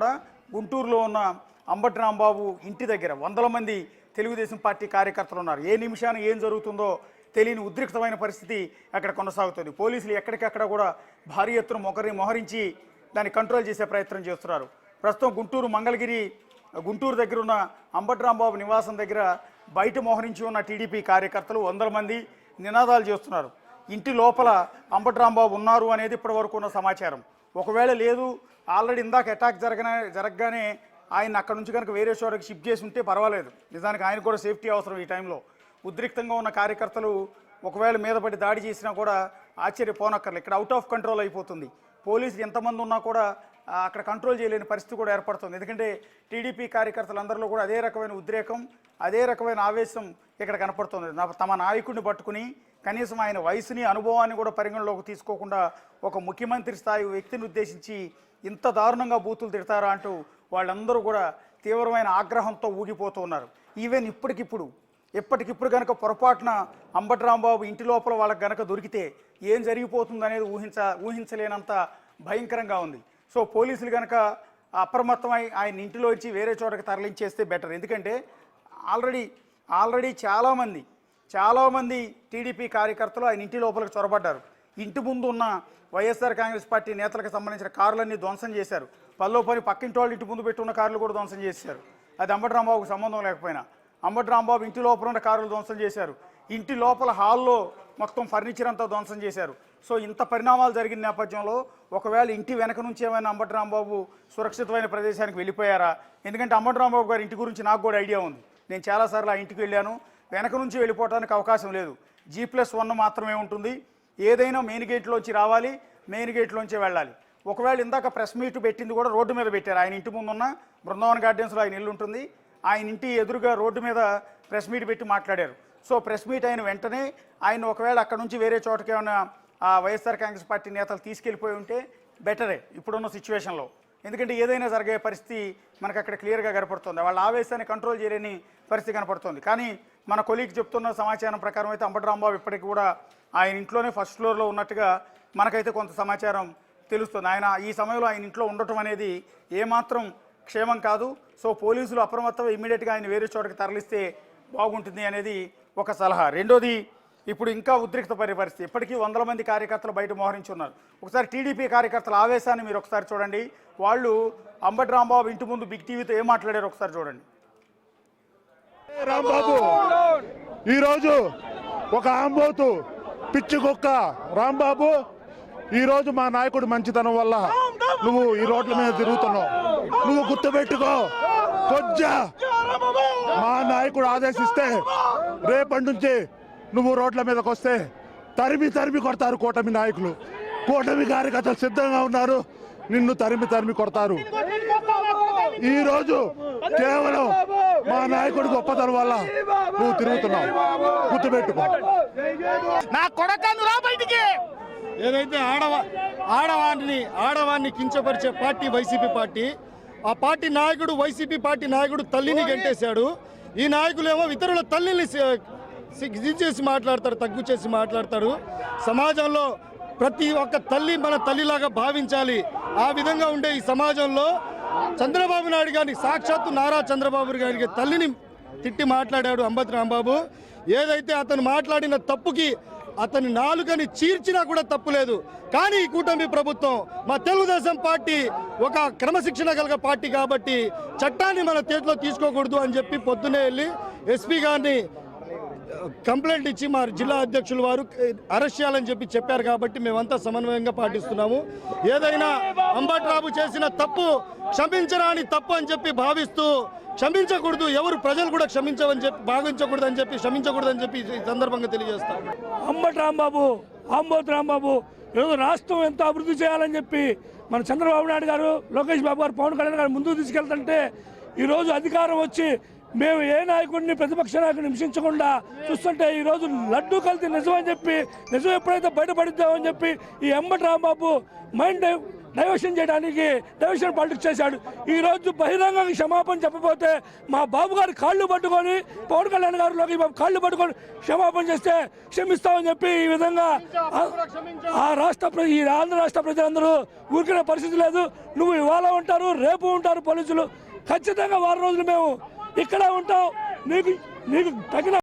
కూడా గుంటూరులో ఉన్న అంబటి రాంబాబు ఇంటి దగ్గర వందల మంది తెలుగుదేశం పార్టీ కార్యకర్తలు ఉన్నారు. ఏ నిమిషాన ఏం జరుగుతుందో తెలియని ఉద్రిక్తమైన పరిస్థితి అక్కడ కొనసాగుతుంది. పోలీసులు ఎక్కడికక్కడ కూడా భారీ ఎత్తున మోహరించి దాన్ని కంట్రోల్ చేసే ప్రయత్నం చేస్తున్నారు. ప్రస్తుతం గుంటూరు దగ్గర ఉన్న అంబటి రాంబాబు నివాసం దగ్గర బయట మోహరించి ఉన్న టీడీపీ కార్యకర్తలు వందల మంది నినాదాలు చేస్తున్నారు. ఇంటి లోపల అంబటి రాంబాబు ఉన్నారు అనేది ఇప్పటి వరకు ఉన్న సమాచారం. ఒకవేళ లేదు, ఆల్రెడీ ఇందాక అటాక్ జరగగానే ఆయన అక్కడ నుంచి కనుక వేరే చోటకి షిఫ్ట్ చేసి ఉంటే పర్వాలేదు. నిజానికి ఆయన కూడా సేఫ్టీ అవసరం. ఈ టైంలో ఉద్రిక్తంగా ఉన్న కార్యకర్తలు ఒకవేళ మీద పడి దాడి చేసినా కూడా ఆశ్చర్యపోనక్కర్లేదు. ఇక్కడ అవుట్ ఆఫ్ కంట్రోల్ అయిపోతుంది. పోలీసులు ఎంతమంది ఉన్నా కూడా అక్కడ కంట్రోల్ చేయలేని పరిస్థితి కూడా ఏర్పడుతుంది. ఎందుకంటే టీడీపీ కార్యకర్తలందరిలో కూడా అదే రకమైన ఉద్రేకం, అదే రకమైన ఆవేశం ఇక్కడ కనపడుతుంది. తమ నాయకుడిని పట్టుకుని కనీసం ఆయన వయసుని అనుభవాన్ని కూడా పరిగణలోకి తీసుకోకుండా ఒక ముఖ్యమంత్రి స్థాయి వ్యక్తిని ఉద్దేశించి ఇంత దారుణంగా బూతులు తిడతారా అంటూ వాళ్ళందరూ కూడా తీవ్రమైన ఆగ్రహంతో ఊగిపోతూ ఉన్నారు. ఈవెన్ ఇప్పటికిప్పుడు కనుక పొరపాటున అంబటి రాంబాబు ఇంటి లోపల వాళ్ళకి గనక దొరికితే ఏం జరిగిపోతుంది అనేది ఊహించలేనంత భయంకరంగా ఉంది. సో పోలీసులు కనుక అప్రమత్తమై ఆయన ఇంటిలోంచి వేరే చోటకి తరలించేస్తే బెటర్. ఎందుకంటే ఆల్రెడీ చాలామంది టీడీపీ కార్యకర్తలు ఆయన ఇంటి లోపలికి చొరబడ్డారు. ఇంటి ముందు ఉన్న వైఎస్ఆర్ కాంగ్రెస్ పార్టీ నేతలకు సంబంధించిన కార్లన్నీ ధ్వంసం చేశారు. పని పక్కింటి వాళ్ళు ఇంటి ముందు పెట్టున్న కార్లు కూడా ధ్వంసం చేశారు. అది అంబటి రాంబాబుకు సంబంధం లేకపోయినా అంబటి రాంబాబు ఇంటి లోపల ఉన్న కార్లు ధ్వంసం చేశారు. ఇంటి లోపల హాల్లో మొత్తం ఫర్నిచర్ అంతా ధ్వంసం చేశారు. సో ఇంత పరిణామాలు జరిగిన నేపథ్యంలో ఒకవేళ ఇంటి వెనక నుంచి ఏమైనా అంబటి రాంబాబు సురక్షితమైన ప్రదేశానికి వెళ్ళిపోయారా? ఎందుకంటే అంబటి రాంబాబు గారి ఇంటి గురించి నాకు కూడా ఐడియా ఉంది. నేను చాలాసార్లు ఆ ఇంటికి వెళ్ళాను. వెనక నుంచి వెళ్ళిపోవడానికి అవకాశం లేదు. G+1 మాత్రమే ఉంటుంది. ఏదైనా మెయిన్ గేట్లోంచి రావాలి, మెయిన్ గేట్లోంచి వెళ్ళాలి. ఒకవేళ ఇందాక ప్రెస్ మీట్ పెట్టింది కూడా రోడ్డు మీద పెట్టారు. ఆయన ఇంటి ముందున్న బృందావన్ గార్డెన్స్లో ఆయన ఇల్లు ఉంటుంది. ఆయన ఇంటి ఎదురుగా రోడ్డు మీద ప్రెస్ మీట్ పెట్టి మాట్లాడారు. సో ప్రెస్ మీట్ అయిన వెంటనే ఆయన ఒకవేళ అక్కడ నుంచి వేరే చోటకి ఏమైనా వైఎస్ఆర్ కాంగ్రెస్ పార్టీ నేతలు తీసుకెళ్ళిపోయి ఉంటే బెటరే ఇప్పుడున్న సిచ్యువేషన్లో. ఎందుకంటే ఏదైనా జరిగే పరిస్థితి మనకు అక్కడ క్లియర్గా కనపడుతుంది. వాళ్ళ ఆవేశాన్ని కంట్రోల్ చేయలేని పరిస్థితి కనపడుతుంది. కానీ మన కొలీగ్ చెప్తున్న సమాచారం ప్రకారం అయితే అంబటి రాంబాబు ఇప్పటికి కూడా ఆయన ఇంట్లోనే ఫస్ట్ ఫ్లోర్లో ఉన్నట్టుగా మనకైతే కొంత సమాచారం తెలుస్తుంది. ఆయన ఈ సమయంలో ఆయన ఇంట్లో ఉండటం అనేది ఏమాత్రం క్షేమం కాదు. సో పోలీసులు అప్రమత్తంగా ఇమ్మీడియట్గా ఆయన వేరే చోటకి తరలిస్తే బాగుంటుంది అనేది ఒక సలహా. రెండోది, ఇప్పుడు ఇంకా ఉద్రిక్త పరిస్థితి. ఇప్పటికీ వందల మంది కార్యకర్తలు బయట మోహరించి ఉన్నారు. ఒకసారి టీడీపీ కార్యకర్తల ఆవేశాన్ని మీరు ఒకసారి చూడండి. వాళ్ళు అంబటి రాంబాబు ఇంటి ముందు బిగ్ టీవీతో ఏం మాట్లాడారు ఒకసారి చూడండి. రాంబాబు ఈరోజు ఒక ఆంబోతు పిచ్చి కుక్క రాంబాబు, ఈరోజు మా నాయకుడు మంచితనం వల్ల నువ్వు ఈ రోడ్ల మీద తిరుగుతున్నావు. నువ్వు గుర్తుపెట్టుకో, కొజ్జా మా నాయకుడు ఆదేశిస్తే రేపటి నుంచి నువ్వు రోడ్ల మీదకి వస్తే తరిమి కొడతారు కూటమి నాయకులు. కూటమి కార్యకర్తలు సిద్ధంగా ఉన్నారు, నిన్ను తరిమి కొడతారు. ఈరోజు కేవలం మా నాయకుడి గొప్పతనం వల్ల నువ్వు తిరుగుతున్నావు, గుర్తుపెట్టుకో. నా కొడకను రా బయటికి. ఏదైతే ఆడవాన్ని కించపరిచే పార్టీ వైసీపీ పార్టీ, ఆ పార్టీ నాయకుడు వైసీపీ పార్టీ నాయకుడు తల్లిని గంటేశాడు. ఈ నాయకులేమో ఇతరుల తల్లిని చేసి మాట్లాడతారు, తగ్గు చేసి మాట్లాడతారు. సమాజంలో ప్రతి ఒక్క తల్లి మన తల్లిలాగా భావించాలి. ఆ విధంగా ఉండే ఈ సమాజంలో చంద్రబాబు నాయుడు గారిని, సాక్షాత్తు నారా చంద్రబాబు గారికి తల్లిని తిట్టి మాట్లాడాడు అంబటి రాంబాబు. ఏదైతే అతను మాట్లాడిన తప్పుకి అతని నాలుకని చీర్చినా కూడా తప్పు లేదు. కానీ ఈ కూటమి ప్రభుత్వం, మా తెలుగుదేశం పార్టీ ఒక క్రమశిక్షణ కలిగిన పార్టీ కాబట్టి చట్టాన్ని మన చేతిలో తీసుకోకూడదు అని చెప్పి పొద్దున్నే వెళ్ళి ఎస్పీ గారిని కంప్లైంట్ ఇచ్చి మా జిల్లా అధ్యక్షులు వారు అరెస్ట్ చేయాలని చెప్పారు. కాబట్టి మేమంతా సమన్వయంగా పాటిస్తున్నాము. ఏదైనా అంబటి రాంబాబు చేసిన తప్పు క్షమించరాని తప్పు అని చెప్పి భావిస్తూ క్షమించకూడదు, ఎవరు ప్రజలు కూడా భావించకూడదని చెప్పి ఈ సందర్భంగా తెలియజేస్తాం. అంబటి రాంబాబు ఈరోజు రాష్ట్రం ఎంత అభివృద్ధి చేయాలని చెప్పి మన చంద్రబాబు నాయుడు గారు, లోకేష్ బాబు గారు, పవన్ కళ్యాణ్ గారు ముందుకు తీసుకెళ్తుంటే ఈరోజు అధికారం వచ్చి మేము ఏ నాయకుడిని ప్రతిపక్ష నాయకుడిని హింసించకుండా చూస్తుంటే ఈరోజు లడ్డూ కల్తీ నిజమని చెప్పి, నిజం ఎప్పుడైతే బయటపడిద్దామని చెప్పి ఈ అంబటి రాంబాబు మైండ్ డైవర్షన్ చేయడానికి డైవర్షన్ పాలిటిక్స్ చేశాడు. ఈరోజు బహిరంగంగా క్షమాపణ చెప్పకపోతే మా బాబు గారు కాళ్ళు పట్టుకొని పవన్ కళ్యాణ్ గారు లోకేష్ బాబు కాళ్ళు పట్టుకొని క్షమాపణ చేస్తే క్షమిస్తామని చెప్పి ఈ విధంగా ఈ ఆంధ్ర రాష్ట్ర ప్రజలందరూ ఊరికిన పరిస్థితి లేదు. నువ్వు ఇవాళ ఉంటారు, రేపు ఉంటారు పోలీసులు, ఖచ్చితంగా వారం రోజులు మేము ఇక్కడ ఉంటాం. నీకు తగిన